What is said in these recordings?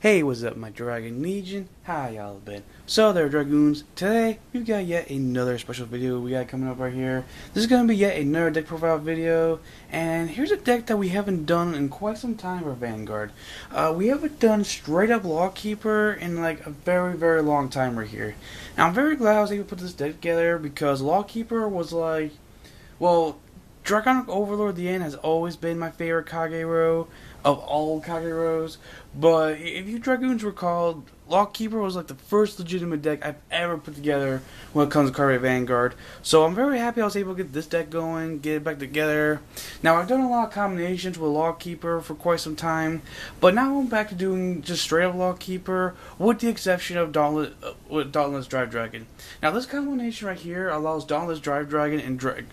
Hey, what's up, my Dragon Legion? How y'all been? So there, Dragoons. Today, we've got yet another special video we got coming up right here. This is going to be yet another deck profile video, and here's a deck that we haven't done in quite some time for Vanguard. We haven't done straight up Lawkeeper in like a very, very long time right here. Now, I'm very glad I was able to put this deck together because Lawkeeper was like, well, Draconic Overlord at the end has always been my favorite Kagero of all Kageros, but if you Dragoons recall, Lawkeeper was like the first legitimate deck I've ever put together when it comes to CardFight Vanguard. So I'm very happy I was able to get this deck going, get it back together. Now I've done a lot of combinations with Lawkeeper for quite some time, but now I'm back to doing just straight up Lawkeeper, with the exception of Dauntless Drive Dragon. Now this combination right here allows Dauntless Drive Dragon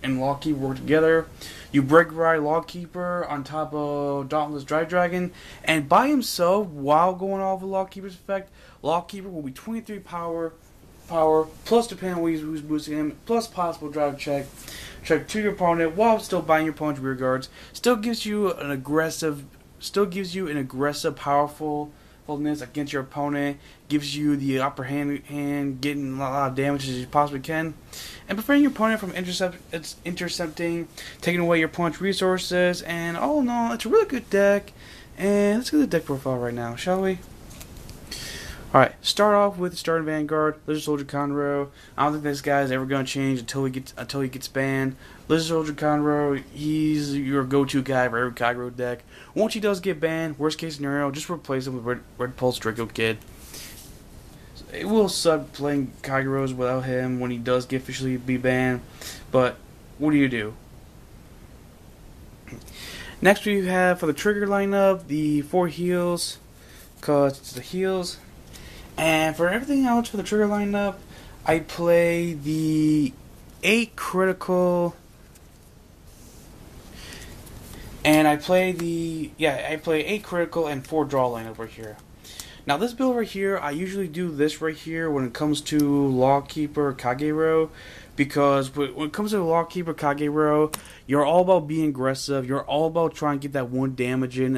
and Lawkeeper work together. You break ride Lawkeeper on top of Dauntless Drive Dragon, and by himself, while going off of Lawkeeper's effect, Lawkeeper will be 23 power, plus depending on who's boosting him, plus possible drive check to your opponent while still buying your opponent's rear guards. Still gives you an aggressive, powerfulness against your opponent. Gives you the upper hand, getting a lot of damage as you possibly can, and preventing your opponent from intercepting, taking away your opponent's resources. And all in all, it's a really good deck. And let's get the deck profile right now, shall we? Alright, start off with starting Vanguard, Lizard Soldier Conroe. I don't think this guy's ever gonna change until he gets banned. Lizard Soldier Conroe, he's your go-to guy for every Kagero deck. Once he does get banned, worst case scenario, just replace him with Red Pulse Draco Kid. It will suck playing Kageros without him when he does get officially be banned, but what do? Next we have for the trigger lineup, the 4 heals, because it's the heals. And for everything else for the trigger lineup, I play the 8 critical, and I play 8 critical and 4 draw lineup right here. Now this build right here, I usually do this right here when it comes to Lawkeeper Kagero, because when it comes to Lawkeeper Kagero, you're all about being aggressive. You're all about trying to get that 1 damage in,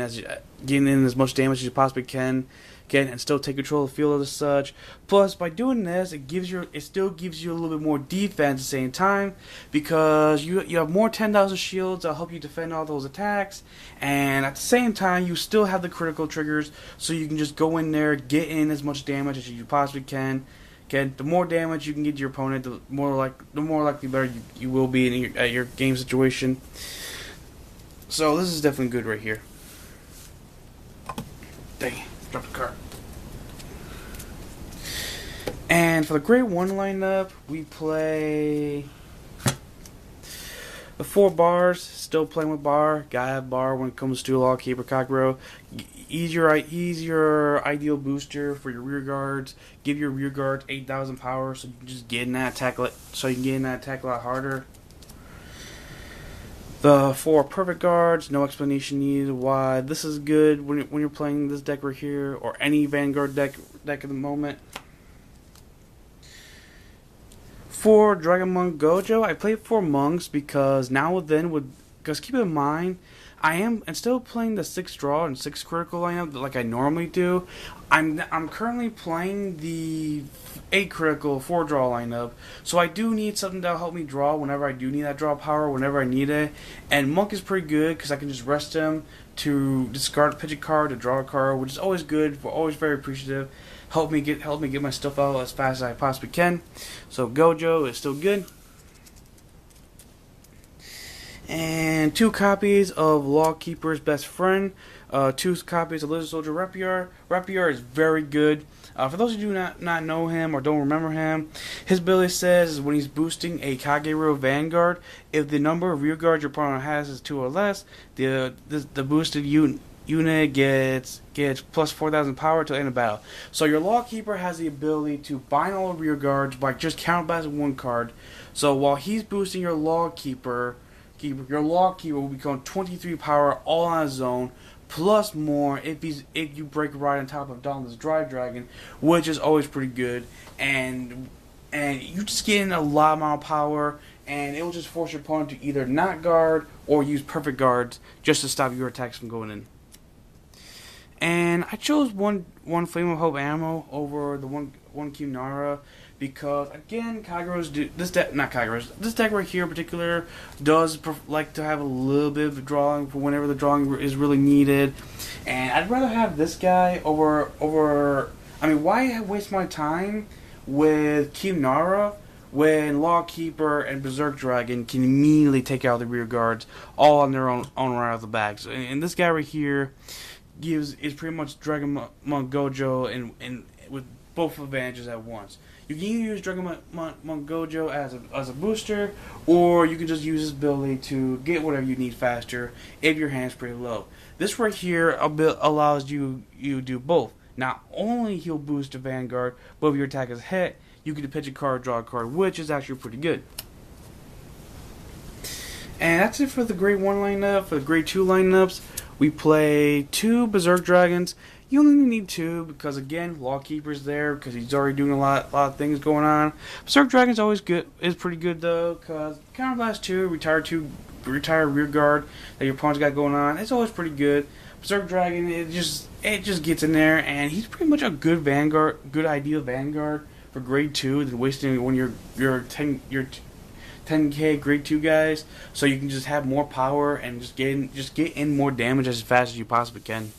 getting in as much damage as you possibly can, and still take control of the field as such. Plus, by doing this, it still gives you a little bit more defense at the same time, because you have more 10,000 shields that'll help you defend all those attacks, and at the same time, you still have the critical triggers, so you can just go in there, get in as much damage as you possibly can. Again, the more damage you can get to your opponent, the more likely better you will be in your game situation. So this is definitely good right here. Dang it. Drop the card. And for the grade 1 lineup, we play the 4 bars. Still playing with bar. Gotta have bar when it comes to Lawkeeper Kagero. He's your ideal booster for your rear guards. Give your rear guards 8,000 power, so you can just get in that attack. A lot harder. The 4 perfect guards, no explanation needed why this is good when you're playing this deck right here, or any Vanguard deck at the moment. 4 Dragon Monk Gojo, I play 4 monks because because keep in mind, I am still playing the 6 draw and 6 critical lineup like I normally do. I'm currently playing the 8 critical 4 draw lineup, so I do need something that'll help me draw whenever I do need that draw power, whenever I need it. And Monk is pretty good because I can just rest him to discard a pitch a card to draw a card, which is always good. We're always very appreciative. Help me get my stuff out as fast as I possibly can. So Gojo is still good. And 2 copies of Lawkeeper's Best Friend, 2 copies of Lizard Soldier Rapier. Rapier is very good. For those who do not know him or don't remember him, his ability says when he's boosting a Kagero Vanguard, if the number of rear guards your opponent has is 2 or less, the boosted unit gets plus 4,000 power to end a battle. So your Lawkeeper has the ability to bind all the rear guards by just counterblasting 1 card. So while he's boosting your Lawkeeper will become 23 power all on his own, plus more if you break right on top of Dauntless Drive Dragon, which is always pretty good. And you just get in a lot amount of power, and it will just force your opponent to either not guard or use perfect guards just to stop your attacks from going in. And I chose one Flame of Hope ammo over the one Kimnara because again, this deck right here in particular does like to have a little bit of drawing for whenever the drawing is really needed, and I'd rather have this guy over. I mean, why waste my time with Kimnara when Lawkeeper and Berserk Dragon can immediately take out the rear guards all on their own right off the back? So, and this guy right here is pretty much Dragon Monk Gojo and with both advantages at once. You can either use Dragon Monk Gojo as a booster, or you can just use his ability to get whatever you need faster if your hand's pretty low. This right here allows you do both. Not only he'll boost the Vanguard, but if your attack is hit, you can pitch a card, draw a card, which is actually pretty good. And that's it for the Grade 1 lineup. For the Grade 2 lineups, we play 2 Berserk Dragons. You only need 2 because, again, Lawkeeper's there because he's already doing a lot of things going on. Berserk Dragon's always good, is pretty good though, because counterblast 2, retire rear guard that your opponent's got going on. It's always pretty good. Berserk Dragon, it just gets in there, and he's pretty much a good Vanguard, good ideal Vanguard for Grade 2 than wasting when your 10k Grade 2 guys, so you can just have more power and just get in more damage as fast as you possibly can.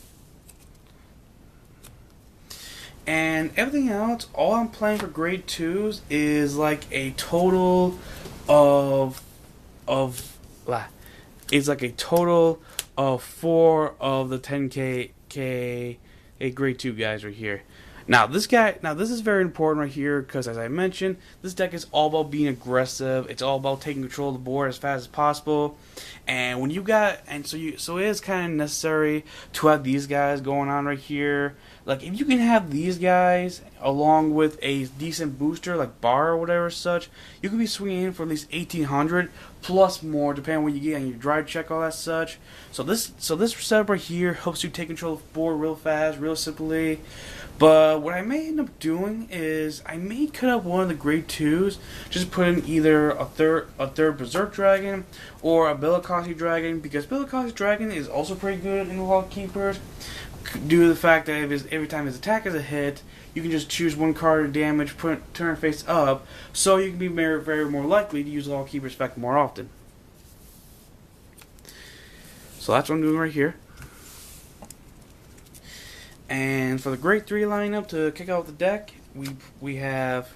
And everything else, all I'm playing for Grade 2s is like a total of 4 of the 10k Grade 2 guys right here. Now this is very important right here because, as I mentioned, this deck is all about being aggressive. It's all about taking control of the board as fast as possible. And when so it is kind of necessary to have these guys going on right here. Like, if you can have these guys along with a decent booster like Bar or whatever such, you could be swinging in for at least 1800 plus more, depending on what you get on your drive check, all that such. So this setup right here helps you take control of the board real fast, real simply. But what I may end up doing is I may cut up one of the Grade 2s, just put in either a third Berserk Dragon or a Bellicossi Dragon, because Bellicossi Dragon is also pretty good in the Lawkeepers, due to the fact that every time his attack is a hit, you can just choose one card of damage, turn face up, so you can be very more likely to use Lawkeeper's effect more often. So that's what I'm doing right here. And for the Grade 3 lineup to kick out the deck, we have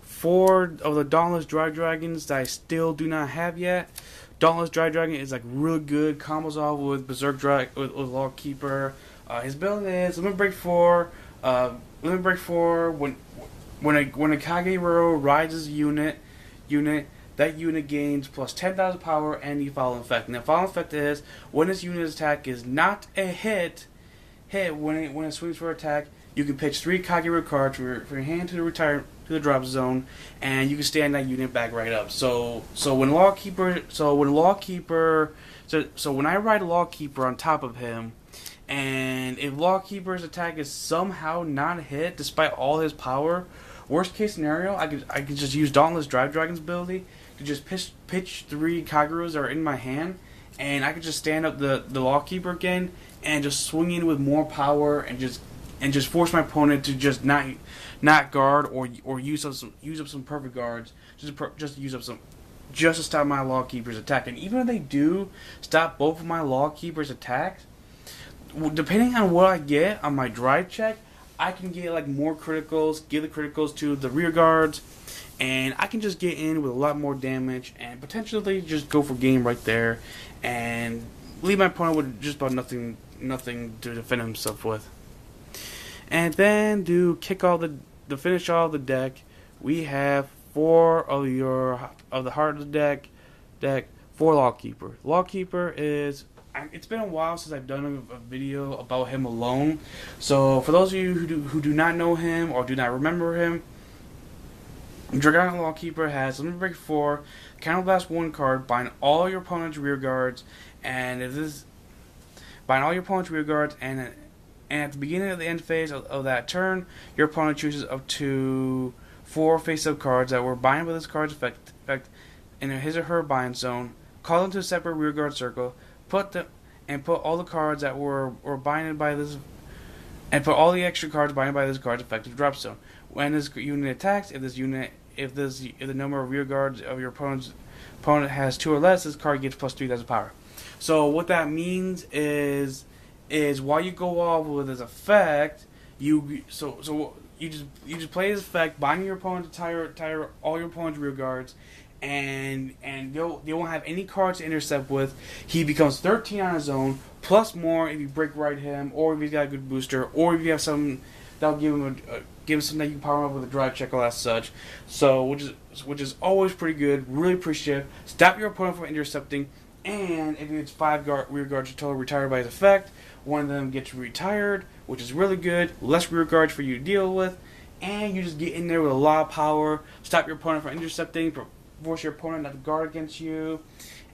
4 of the Dauntless Dry Dragons that I still do not have yet. Dauntless Dry Dragon is like really good, combos off with Berserk with Lawkeeper. His build is Limit Break 4. Limit Break 4 when a Kagero rides a unit, that unit gains plus 10,000 power and the following effect. And the following effect is when this unit's attack is not a hit when it swings for attack, you can pitch 3 Kagero cards from your hand to the drop zone, and you can stand that unit back right up. So when I ride Lawkeeper on top of him, and if Lawkeeper's attack is somehow not hit despite all his power, worst case scenario, I could just use Dauntless Drive Dragon's ability to just pitch 3 Kageros that are in my hand, and I could just stand up the Lawkeeper again and just swing in with more power and just force my opponent to just not guard or use up some perfect guards just to stop my Lawkeeper's attack. And even if they do stop both of my Lawkeeper's attacks, depending on what I get on my drive check, I can get like more criticals, give the criticals to the rear guards, and I can just get in with a lot more damage and potentially just go for game right there and leave my opponent with just about nothing to defend himself with. And then to finish off the deck, we have 4 of the heart of the deck for Lawkeeper. Lawkeeper is, it's been a while since I've done a video about him alone. So for those of you who do not know him or do not remember him, Dragon Lawkeeper has Limit Break 4, Counterblast 1 card, bind all your opponent's rear guards, and at the beginning of the end phase of that turn, your opponent chooses up to 4 face-up cards that were bind with this card's effect in his or her bind zone. Call them to a separate rear guard circle. and put all the cards that were binded by this, and put all the extra cards binded by this card's effective drop zone. When this unit attacks, if the number of rear guards of your opponent has 2 or less, this card gets +3,000 power. So what that means is while you go off with this effect, you just play this effect, binding your opponent to tire all your opponent's rear guards, and they won't have any cards to intercept with. He becomes 13 on his own, plus more if you break right him, or if he's got a good booster, or if you have something that'll give him something that you can power him up with a drive check or as such. So which is always pretty good. Really appreciative. Stop your opponent from intercepting, and if it's 5 rear guards total retired by his effect, one of them gets retired, which is really good. Less rear guards for you to deal with, and you just get in there with a lot of power. Stop your opponent from intercepting, force your opponent not to guard against you.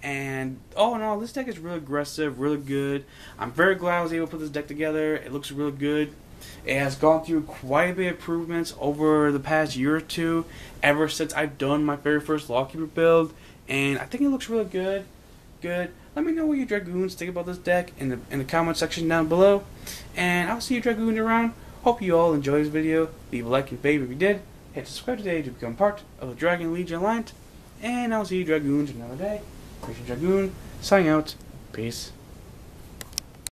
And all in all, this deck is really aggressive, really good. I'm very glad I was able to put this deck together. It looks really good. It has gone through quite a bit of improvements over the past year or two, ever since I've done my very first Lawkeeper build, and I think it looks really good. Let me know what you Dragoons think about this deck in the comment section down below, and I'll see you Dragoons around. Hope you all enjoyed this video. Leave a like and favorite if you did. Hit subscribe today to become part of the Dragon Legion Alliance, and I'll see you Dragoons another day. Christian Dragoon, signing out. Peace.